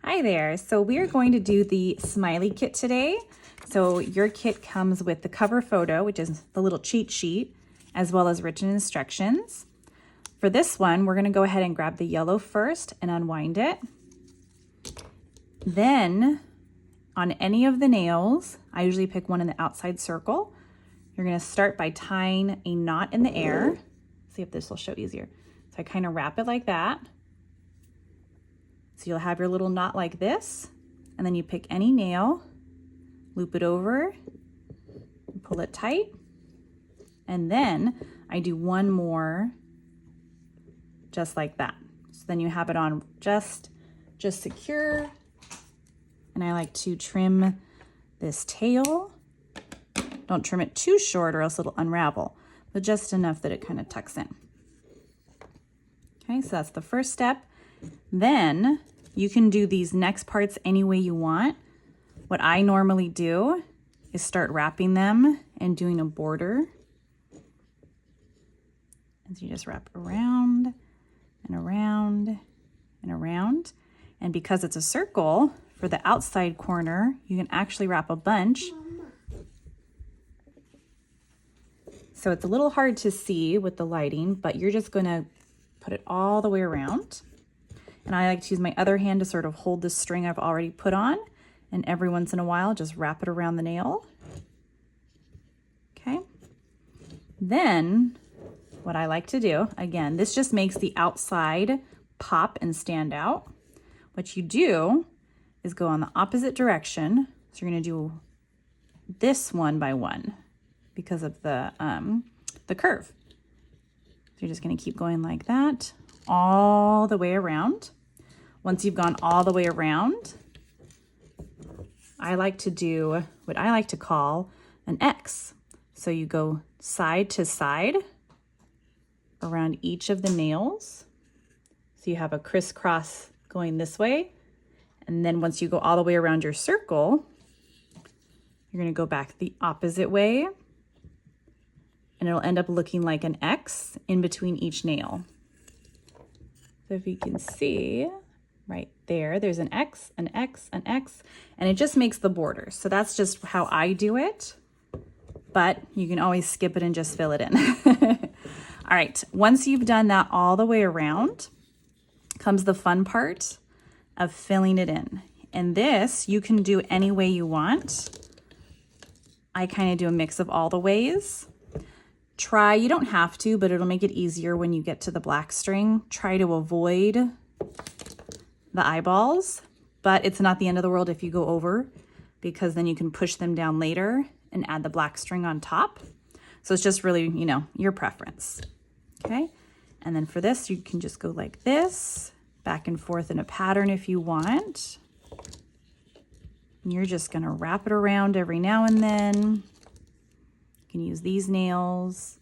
Hi there. So we are going to do the Smiley Kit today. So your kit comes with the cover photo, which is the little cheat sheet, as well as written instructions. For this one, we're going to go ahead and grab the yellow first and unwind it. Then on any of the nails, I usually pick one in the outside circle. You're going to start by tying a knot in the air. See if this will show easier. So I kind of wrap it like that. So you'll have your little knot like this, and then you pick any nail, loop it over, pull it tight, and then I do one more just like that. So then you have it on just secure, and I like to trim this tail. Don't trim it too short or else it'll unravel, but just enough that it kind of tucks in. Okay, so that's the first step. Then you can do these next parts any way you want. What I normally do is start wrapping them and doing a border. And so you just wrap around and around and around. And because it's a circle, for the outside corner, you can actually wrap a bunch. So it's a little hard to see with the lighting, but you're just going to put it all the way around. And I like to use my other hand to sort of hold the string I've already put on, and every once in a while just wrap it around the nail. Okay. Then what I like to do, again, this just makes the outside pop and stand out. What you do is go on the opposite direction. So you're going to do this one by one because of the curve. So you're just going to keep going like that all the way around. Once you've gone all the way around, I like to do what I like to call an X. So you go side to side around each of the nails. So you have a crisscross going this way. And then once you go all the way around your circle, you're going to go back the opposite way. And it'll end up looking like an X in between each nail. So if you can see right there, there's an X, an X, an X, and it just makes the border. So that's just how I do it, but you can always skip it and just fill it in. All right, once you've done that all the way around, comes the fun part of filling it in. And this you can do any way you want. I kind of do a mix of all the ways. You don't have to, but it'll make it easier when you get to the black string. Try to avoid the eyeballs, but it's not the end of the world if you go over, because then you can push them down later and add the black string on top. So it's just really, your preference. Okay. And then for this, you can just go like this, back and forth in a pattern if you want. And you're just going to wrap it around every now and then. You can use these nails.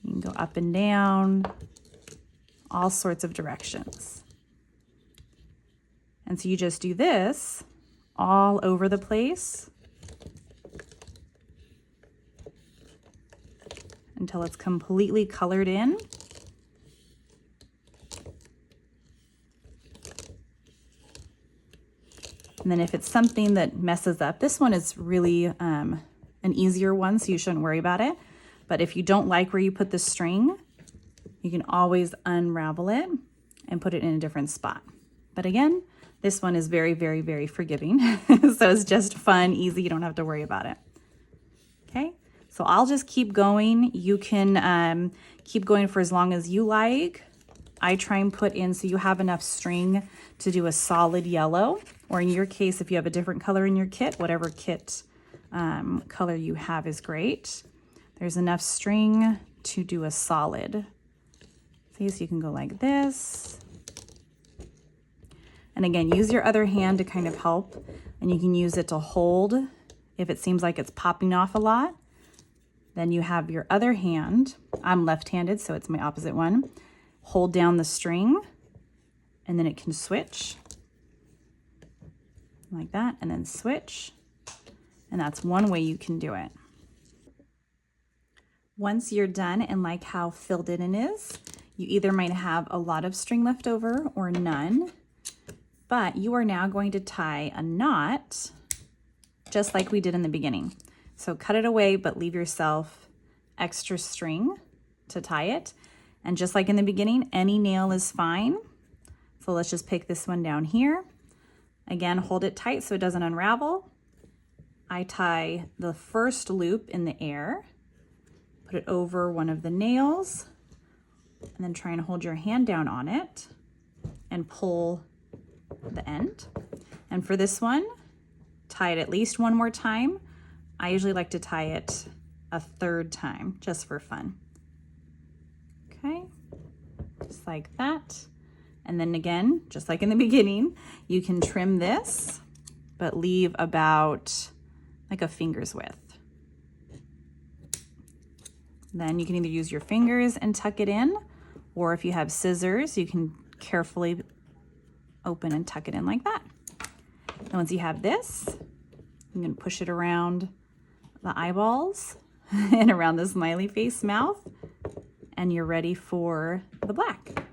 You can go up and down, all sorts of directions. And so you just do this all over the place until it's completely colored in. And then if it's something that messes up, this one is really an easier one, so you shouldn't worry about it. But if you don't like where you put the string, you can always unravel it and put it in a different spot. But again, this one is very, very, very forgiving. So it's just fun, easy, you don't have to worry about it. Okay, so I'll just keep going. You can keep going for as long as you like. I try and put in so you have enough string to do a solid yellow, or in your case, if you have a different color in your kit, whatever kit color you have is great. There's enough string to do a solid. See, so you can go like this. And again, use your other hand to kind of help, and you can use it to hold if it seems like it's popping off a lot. Then you have your other hand. I'm left-handed, so it's my opposite one. Hold down the string, and then it can switch like that, and then switch. And that's one way you can do it. Once you're done and like how filled in it is, you either might have a lot of string left over or none. but you are now going to tie a knot just like we did in the beginning. So cut it away, but leave yourself extra string to tie it. And just like in the beginning, any nail is fine. So let's just pick this one down here. Again, hold it tight so it doesn't unravel. I tie the first loop in the air, put it over one of the nails, and then try and hold your hand down on it and pull the end. And for this one, tie it at least one more time. I usually like to tie it a third time just for fun. Okay, just like that. And then again, just like in the beginning, you can trim this, but leave about like a finger's width. Then you can either use your fingers and tuck it in, or if you have scissors, you can carefully open and tuck it in like that. And once you have this, you can push it around the eyeballs and around the smiley face mouth, and you're ready for the black.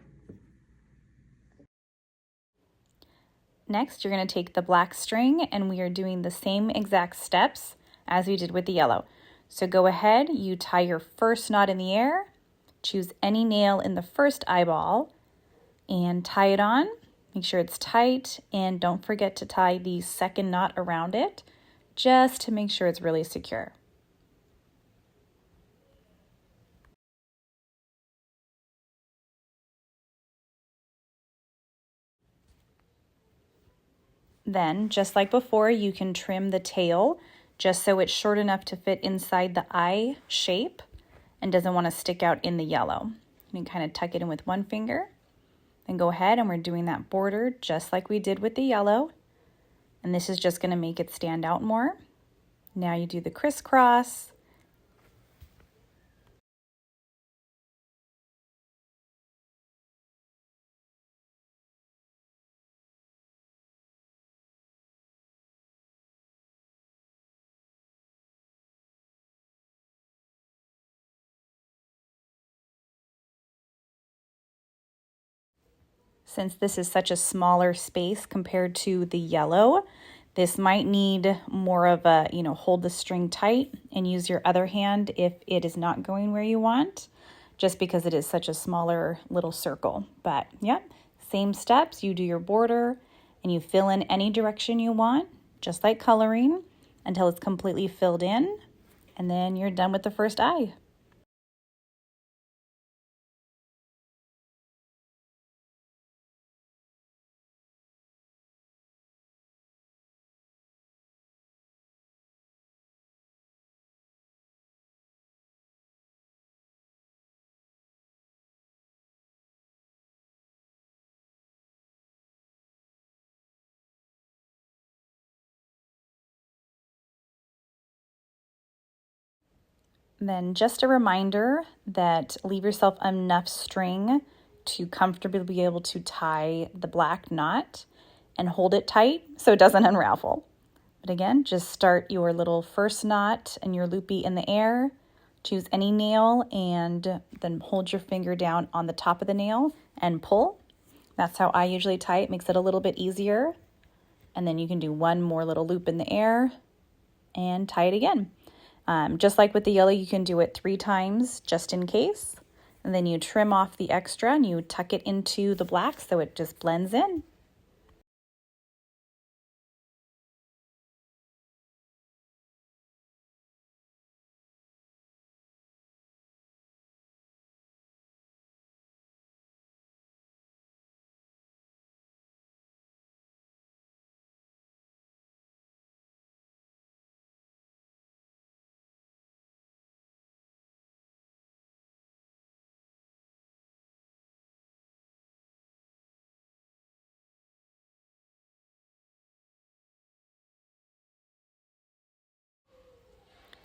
Next, you're going to take the black string, and we are doing the same exact steps as we did with the yellow. So go ahead, you tie your first knot in the air, choose any nail in the first eyeball, and tie it on. Make sure it's tight, and don't forget to tie the second knot around it, just to make sure it's really secure. Then, just like before, you can trim the tail just so it's short enough to fit inside the eye shape and doesn't want to stick out in the yellow. You can kind of tuck it in with one finger. Then go ahead, and we're doing that border just like we did with the yellow. And this is just going to make it stand out more. Now you do the crisscross. Since this is such a smaller space compared to the yellow, this might need more of a, hold the string tight and use your other hand if it is not going where you want, just because it is such a smaller little circle. But yep, same steps. You do your border and you fill in any direction you want, just like coloring, until it's completely filled in. And then you're done with the first eye. Then just a reminder that leave yourself enough string to comfortably be able to tie the black knot and hold it tight so it doesn't unravel. But again, just start your little first knot and your loopy in the air, choose any nail, and then hold your finger down on the top of the nail and pull. That's how I usually tie it. Makes it a little bit easier. And then you can do one more little loop in the air and tie it again. Just like with the yellow, you can do it 3 times just in case. And then you trim off the extra and you tuck it into the black so it just blends in.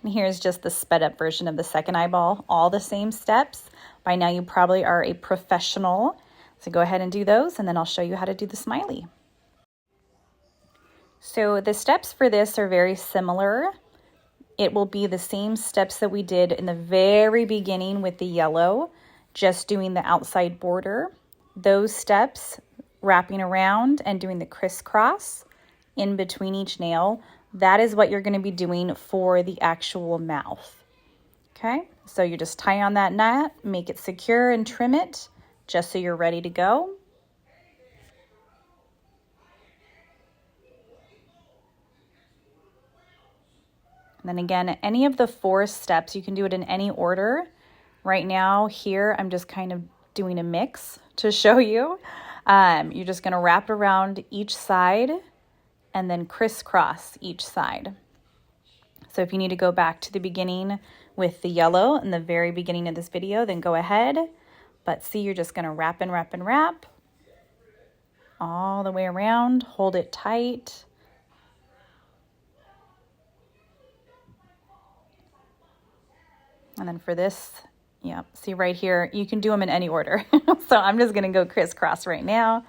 And here's just the sped up version of the second eyeball, all the same steps. By now you probably are a professional, so go ahead and do those, and then I'll show you how to do the smiley. So the steps for this are very similar. It will be the same steps that we did in the very beginning with the yellow, just doing the outside border. Those steps wrapping around and doing the crisscross in between each nail, that is what you're going to be doing for the actual mouth. Okay, so you just tie on that knot, make it secure and trim it just so you're ready to go. And then again, any of the 4 steps, you can do it in any order. Right now here, I'm just kind of doing a mix to show you. You're just gonna wrap around each side and then crisscross each side. So if you need to go back to the beginning with the yellow in the very beginning of this video, then go ahead. But see, you're just gonna wrap and wrap and wrap all the way around, hold it tight. And then for this, yeah, see right here, you can do them in any order. So I'm just gonna go crisscross right now.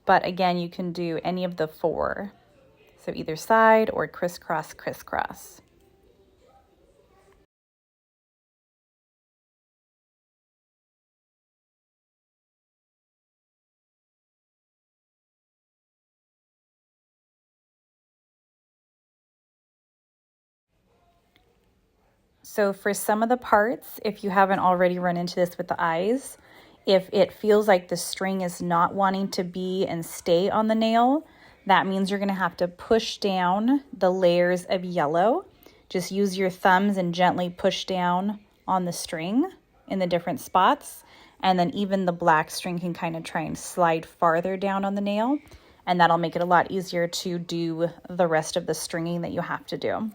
But again, you can do any of the 4. So either side or crisscross, crisscross. So for some of the parts, if you haven't already run into this with the eyes, if it feels like the string is not wanting to be and stay on the nail, that means you're gonna have to push down the layers of yellow. Just use your thumbs and gently push down on the string in the different spots. And then even the black string can kind of try and slide farther down on the nail. And that'll make it a lot easier to do the rest of the stringing that you have to do.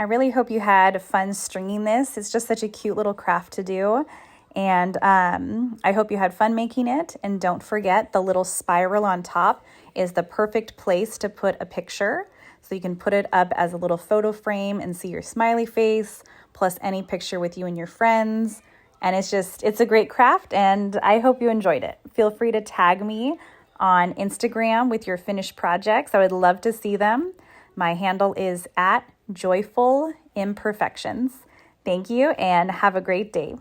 I really hope you had fun stringing this. It's just such a cute little craft to do. And I hope you had fun making it. And don't forget, the little spiral on top is the perfect place to put a picture. So you can put it up as a little photo frame and see your smiley face, plus any picture with you and your friends. And it's a great craft, and I hope you enjoyed it. Feel free to tag me on Instagram with your finished projects. I would love to see them. My handle is @JoyfulImperfections. Thank you and have a great day.